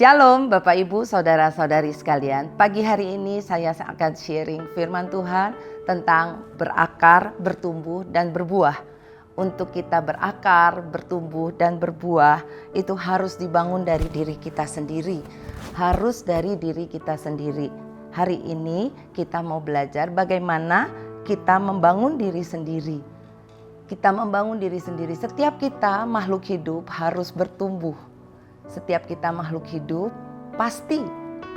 Shalom Bapak Ibu Saudara-saudari sekalian. Pagi hari ini saya akan sharing firman Tuhan tentang berakar, bertumbuh dan berbuah. Untuk kita berakar, bertumbuh dan berbuah itu harus dibangun dari diri kita sendiri. Harus dari diri kita sendiri. Hari ini kita mau belajar bagaimana kita membangun diri sendiri. Kita membangun diri sendiri. Setiap kita makhluk hidup harus bertumbuh. Setiap kita makhluk hidup pasti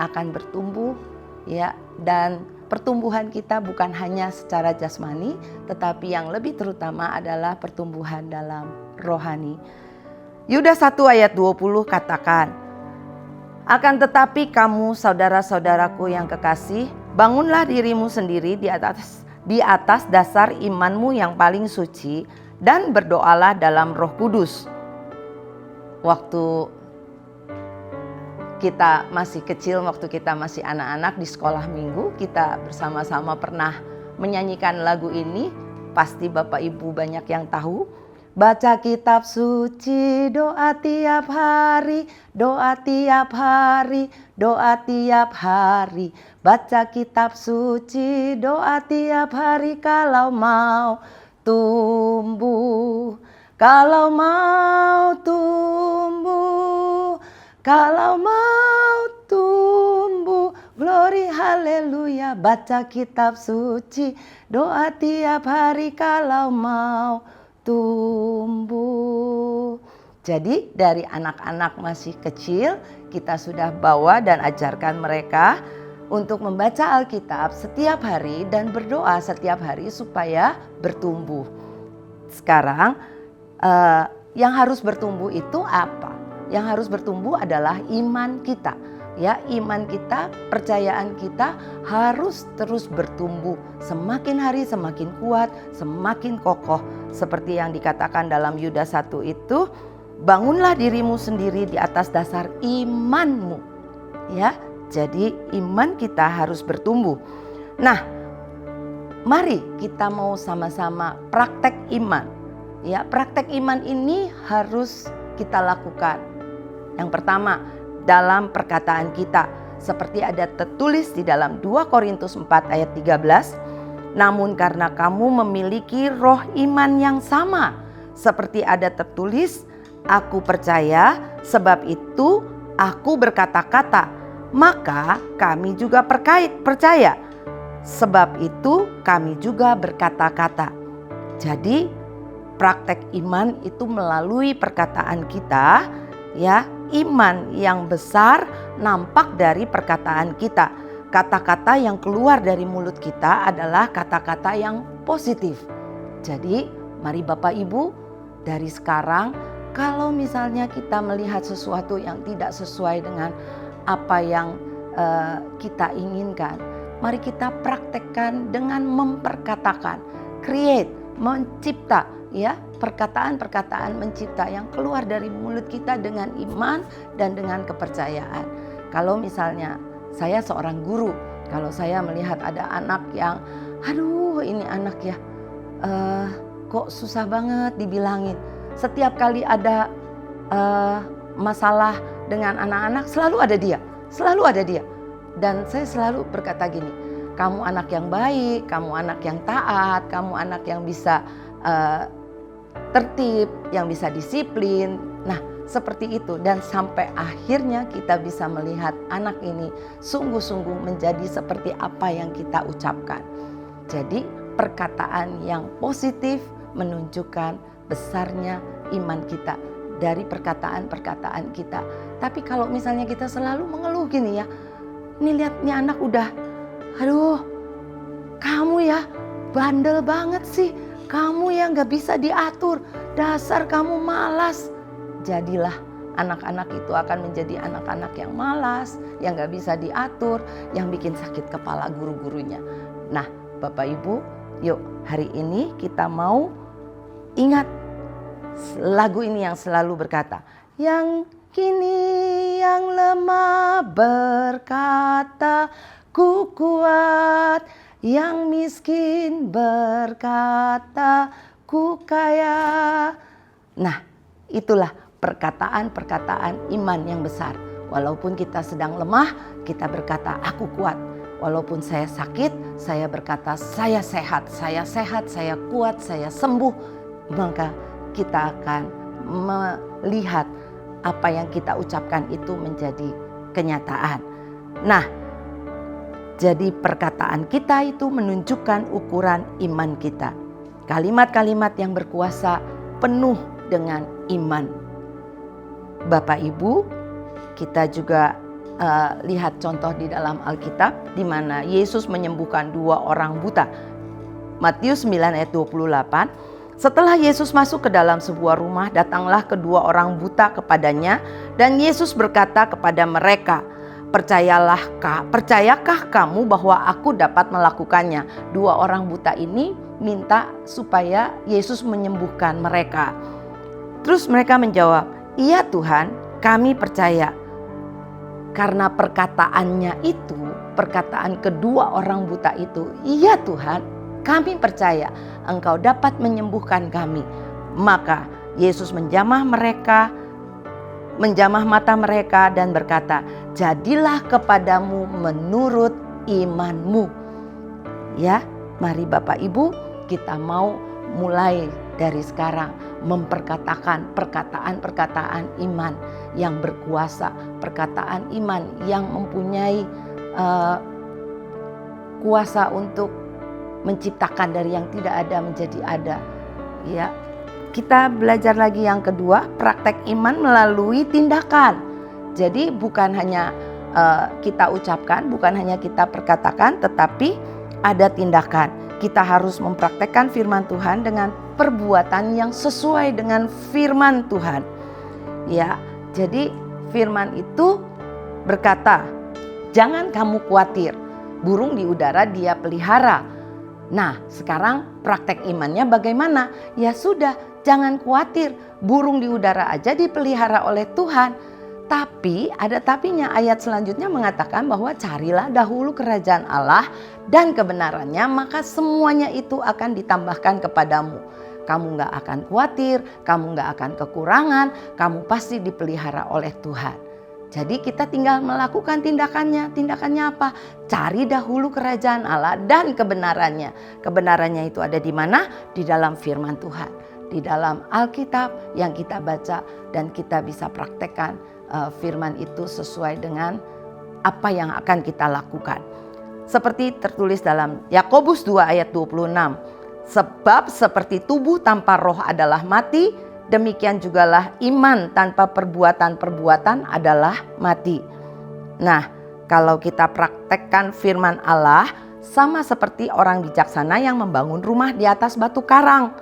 akan bertumbuh ya, dan pertumbuhan kita bukan hanya secara jasmani tetapi yang lebih terutama adalah pertumbuhan dalam rohani. Yudas 1 ayat 20 katakan, "Akan tetapi kamu saudara-saudaraku yang kekasih, bangunlah dirimu sendiri di atas dasar imanmu yang paling suci dan berdoalah dalam Roh Kudus." Waktu kita masih kecil, waktu kita masih anak-anak di sekolah minggu, kita bersama-sama pernah menyanyikan lagu ini. Pasti Bapak Ibu banyak yang tahu. Baca kitab suci, doa tiap hari, doa tiap hari, doa tiap hari. Baca kitab suci, doa tiap hari kalau mau tumbuh. Kalau mau tumbuh, kalau mau tumbuh, glory haleluya. Baca kitab suci, doa tiap hari kalau mau tumbuh. Jadi dari anak-anak masih kecil kita sudah bawa dan ajarkan mereka untuk membaca Alkitab setiap hari dan berdoa setiap hari supaya bertumbuh. Sekarang yang harus bertumbuh itu apa? Yang harus bertumbuh adalah iman kita. Ya, iman kita, percayaan kita harus terus bertumbuh. Semakin hari semakin kuat, semakin kokoh. Seperti yang dikatakan dalam Yudas 1 itu, bangunlah dirimu sendiri di atas dasar imanmu. Ya, jadi iman kita harus bertumbuh. Nah, mari kita mau sama-sama praktek iman. Ya, praktek iman ini harus kita lakukan. Yang pertama, dalam perkataan kita, seperti ada tertulis di dalam 2 Korintus 4 ayat 13, namun karena kamu memiliki roh iman yang sama, seperti ada tertulis, aku percaya, sebab itu aku berkata-kata, maka kami juga percaya, sebab itu kami juga berkata-kata. Jadi praktek iman itu melalui perkataan kita, ya. Iman yang besar nampak dari perkataan kita. Kata-kata yang keluar dari mulut kita adalah kata-kata yang positif. Jadi mari Bapak Ibu, dari sekarang kalau misalnya kita melihat sesuatu yang tidak sesuai dengan apa yang kita inginkan, mari kita praktekkan dengan memperkatakan, create, mencipta, ya, perkataan-perkataan mencipta yang keluar dari mulut kita dengan iman dan dengan kepercayaan. Kalau misalnya saya seorang guru, kalau saya melihat ada anak yang, aduh ini anak ya, kok susah banget dibilangin. Setiap kali ada masalah dengan anak-anak selalu ada dia. Dan saya selalu berkata gini, kamu anak yang baik, kamu anak yang taat, kamu anak yang bisa tertib, yang bisa disiplin. Nah, seperti itu. Dan sampai akhirnya kita bisa melihat anak ini sungguh-sungguh menjadi seperti apa yang kita ucapkan. Jadi perkataan yang positif menunjukkan besarnya iman kita dari perkataan-perkataan kita. Tapi kalau misalnya kita selalu mengeluh gini ya, ini lihat nih anak udah, aduh kamu ya bandel banget sih. Kamu yang gak bisa diatur, dasar kamu malas. Jadilah anak-anak itu akan menjadi anak-anak yang malas, yang gak bisa diatur, yang bikin sakit kepala guru-gurunya. Nah Bapak Ibu, yuk hari ini kita mau ingat lagu ini yang selalu berkata, yang kini yang lemah berkata, ku kuat. Yang miskin berkata, ku kaya. Nah, itulah perkataan-perkataan iman yang besar. Walaupun kita sedang lemah, kita berkata, aku kuat. Walaupun saya sakit, saya berkata, saya sehat, saya kuat, saya sembuh. Maka kita akan melihat apa yang kita ucapkan itu menjadi kenyataan. Nah, jadi perkataan kita itu menunjukkan ukuran iman kita. Kalimat-kalimat yang berkuasa penuh dengan iman. Bapak Ibu, kita juga lihat contoh di dalam Alkitab di mana Yesus menyembuhkan 2 orang buta. Matius 9 ayat 28. Setelah Yesus masuk ke dalam sebuah rumah, datanglah kedua orang buta kepadanya dan Yesus berkata kepada mereka, percayakah kamu bahwa aku dapat melakukannya? 2 orang buta ini minta supaya Yesus menyembuhkan mereka. Terus mereka menjawab, iya Tuhan, kami percaya. Karena perkataannya itu, perkataan kedua orang buta itu, iya Tuhan, kami percaya Engkau dapat menyembuhkan kami. Maka Yesus menjamah mata mereka dan berkata, jadilah kepadamu menurut imanmu. Ya, mari Bapak Ibu, kita mau mulai dari sekarang memperkatakan perkataan-perkataan iman yang berkuasa, perkataan iman yang mempunyai kuasa untuk menciptakan dari yang tidak ada menjadi ada. Ya, kita belajar lagi yang kedua, praktek iman melalui tindakan. Jadi bukan hanya kita ucapkan, bukan hanya kita perkatakan, tetapi ada tindakan. Kita harus mempraktekkan firman Tuhan dengan perbuatan yang sesuai dengan firman Tuhan. Ya, jadi firman itu berkata, jangan kamu khawatir, burung di udara Dia pelihara. Nah, sekarang praktek imannya bagaimana? Ya sudah, jangan khawatir, burung di udara aja dipelihara oleh Tuhan. Tapi ada tapinya, ayat selanjutnya mengatakan bahwa carilah dahulu kerajaan Allah dan kebenarannya, maka semuanya itu akan ditambahkan kepadamu. Kamu gak akan khawatir, kamu gak akan kekurangan, kamu pasti dipelihara oleh Tuhan. Jadi kita tinggal melakukan tindakannya. Tindakannya apa? Cari dahulu kerajaan Allah dan kebenarannya. Kebenarannya itu ada di mana? Di dalam firman Tuhan. Di dalam Alkitab yang kita baca dan kita bisa praktekkan firman itu sesuai dengan apa yang akan kita lakukan. Seperti tertulis dalam Yakobus 2 ayat 26. Sebab seperti tubuh tanpa roh adalah mati, demikian jugalah iman tanpa perbuatan-perbuatan adalah mati. Nah, kalau kita praktekkan firman Allah, sama seperti orang bijaksana yang membangun rumah di atas batu karang.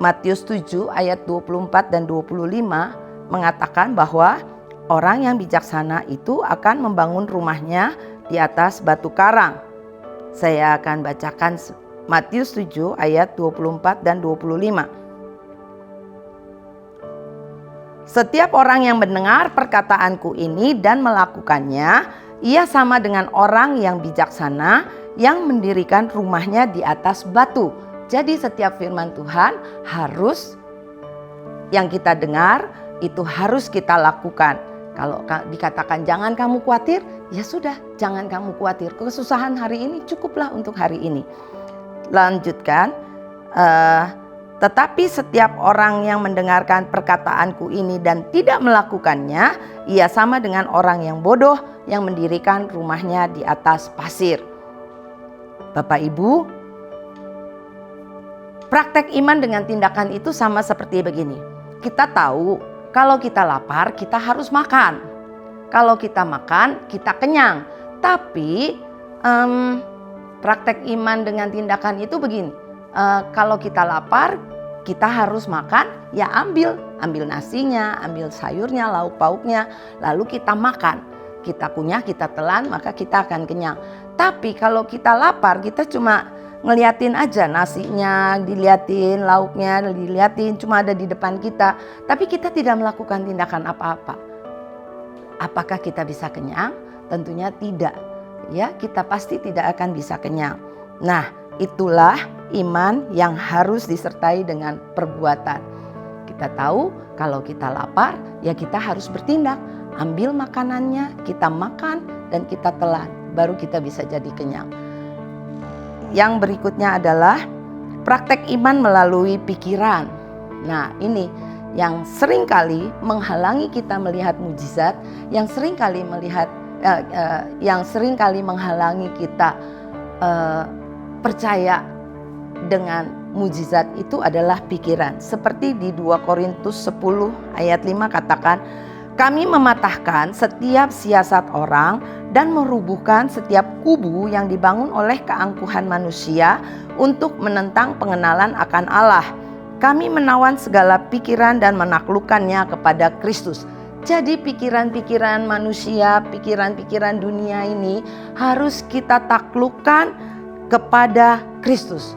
Matius 7 ayat 24 dan 25 mengatakan bahwa orang yang bijaksana itu akan membangun rumahnya di atas batu karang. Saya akan bacakan Matius 7 ayat 24 dan 25. Setiap orang yang mendengar perkataanku ini dan melakukannya, ia sama dengan orang yang bijaksana yang mendirikan rumahnya di atas batu. Jadi setiap firman Tuhan harus yang kita dengar itu harus kita lakukan. Kalau dikatakan jangan kamu khawatir, ya sudah, jangan kamu khawatir. Kesusahan hari ini cukuplah untuk hari ini. Lanjutkan. Tetapi setiap orang yang mendengarkan perkataanku ini dan tidak melakukannya, ia sama dengan orang yang bodoh yang mendirikan rumahnya di atas pasir. Bapak Ibu, praktek iman dengan tindakan itu sama seperti begini. Kita tahu kalau kita lapar kita harus makan. Kalau kita makan kita kenyang. Tapi praktek iman dengan tindakan itu begini. Kalau kita lapar, kita harus makan, ya ambil nasinya, ambil sayurnya, lauk pauknya, lalu kita makan. Kita kunyah, kita telan, maka kita akan kenyang. Tapi kalau kita lapar, kita cuma ngeliatin aja nasinya, diliatin, lauknya diliatin, cuma ada di depan kita. Tapi kita tidak melakukan tindakan apa-apa. Apakah kita bisa kenyang? Tentunya tidak. Ya, kita pasti tidak akan bisa kenyang. Nah, itulah iman yang harus disertai dengan perbuatan. Kita tahu kalau kita lapar, ya kita harus bertindak. Ambil makanannya, kita makan dan kita telan, baru kita bisa jadi kenyang. Yang berikutnya adalah praktek iman melalui pikiran. Nah, ini yang seringkali menghalangi kita melihat mujizat, yang seringkali menghalangi kita percaya dengan mujizat itu adalah pikiran. Seperti di 2 Korintus 10 ayat 5 katakan, kami mematahkan setiap siasat orang dan merubuhkan setiap kubu yang dibangun oleh keangkuhan manusia untuk menentang pengenalan akan Allah. Kami menawan segala pikiran dan menaklukkannya kepada Kristus. Jadi pikiran-pikiran manusia, pikiran-pikiran dunia ini harus kita taklukkan kepada Kristus.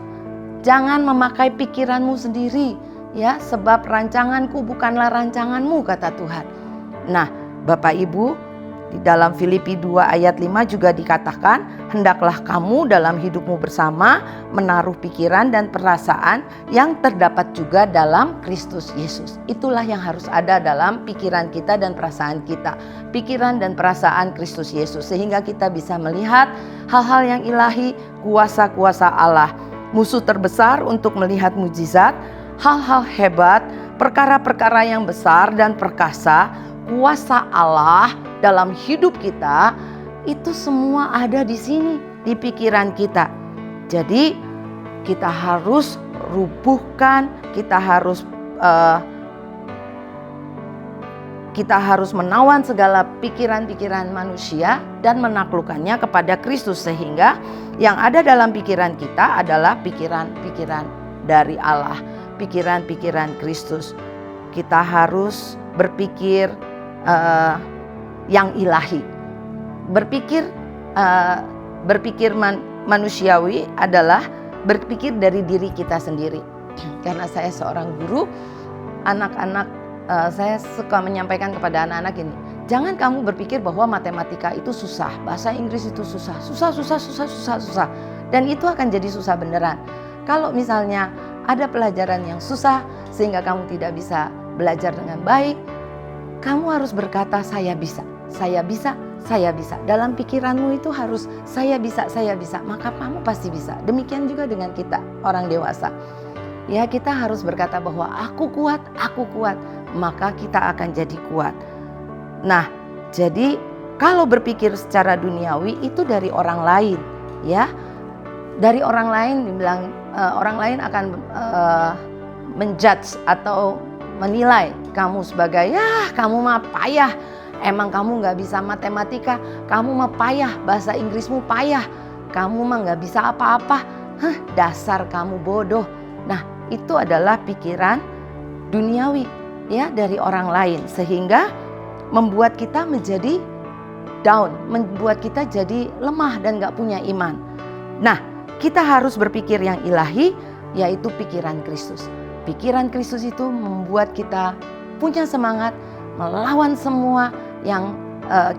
Jangan memakai pikiranmu sendiri, ya, sebab rancanganku bukanlah rancanganmu, kata Tuhan. Nah, Bapak Ibu, di dalam Filipi 2 ayat 5 juga dikatakan, hendaklah kamu dalam hidupmu bersama menaruh pikiran dan perasaan yang terdapat juga dalam Kristus Yesus. Itulah yang harus ada dalam pikiran kita dan perasaan kita. Pikiran dan perasaan Kristus Yesus, sehingga kita bisa melihat hal-hal yang ilahi, kuasa-kuasa Allah. Musuh terbesar untuk melihat mujizat, hal-hal hebat, perkara-perkara yang besar dan perkasa, kuasa Allah dalam hidup kita, itu semua ada di sini, di pikiran kita. Jadi kita harus rubuhkan, kita harus menawan segala pikiran-pikiran manusia dan menaklukkannya kepada Kristus, sehingga yang ada dalam pikiran kita adalah pikiran-pikiran dari Allah, pikiran-pikiran Kristus. Kita harus berpikir yang ilahi. Berpikir manusiawi adalah berpikir dari diri kita sendiri. Karena saya seorang guru, anak-anak saya suka menyampaikan kepada anak-anak ini, jangan kamu berpikir bahwa matematika itu susah, bahasa Inggris itu susah. Dan itu akan jadi susah beneran. Kalau misalnya ada pelajaran yang susah sehingga kamu tidak bisa belajar dengan baik, kamu harus berkata saya bisa, saya bisa, saya bisa. Dalam pikiranmu itu harus saya bisa, maka kamu pasti bisa. Demikian juga dengan kita orang dewasa. Ya, kita harus berkata bahwa aku kuat, maka kita akan jadi kuat. Nah, jadi kalau berpikir secara duniawi itu dari orang lain, ya. Dari orang lain dibilang orang lain akan menjudge atau menilai kamu sebagai, ya kamu mah payah, emang kamu gak bisa matematika, kamu mah payah, bahasa Inggrismu payah, kamu mah gak bisa apa-apa, dasar kamu bodoh. Nah, itu adalah pikiran duniawi, ya, dari orang lain, sehingga membuat kita menjadi down, membuat kita jadi lemah dan gak punya iman. Nah, kita harus berpikir yang ilahi, yaitu pikiran Kristus. Pikiran Kristus itu membuat kita punya semangat melawan semua yang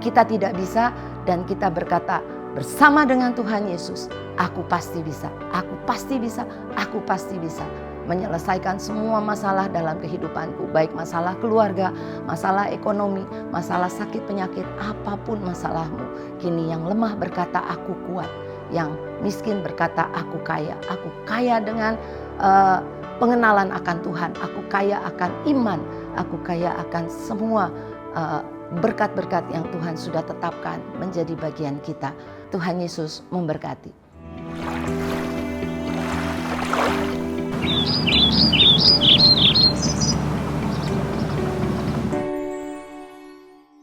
kita tidak bisa, dan kita berkata bersama dengan Tuhan Yesus, aku pasti bisa, aku pasti bisa, aku pasti bisa menyelesaikan semua masalah dalam kehidupanku, baik masalah keluarga, masalah ekonomi, masalah sakit penyakit, apapun masalahmu. Kini yang lemah berkata aku kuat, yang miskin berkata aku kaya dengan pengenalan akan Tuhan, aku kaya akan iman, aku kaya akan semua berkat-berkat yang Tuhan sudah tetapkan menjadi bagian kita. Tuhan Yesus memberkati.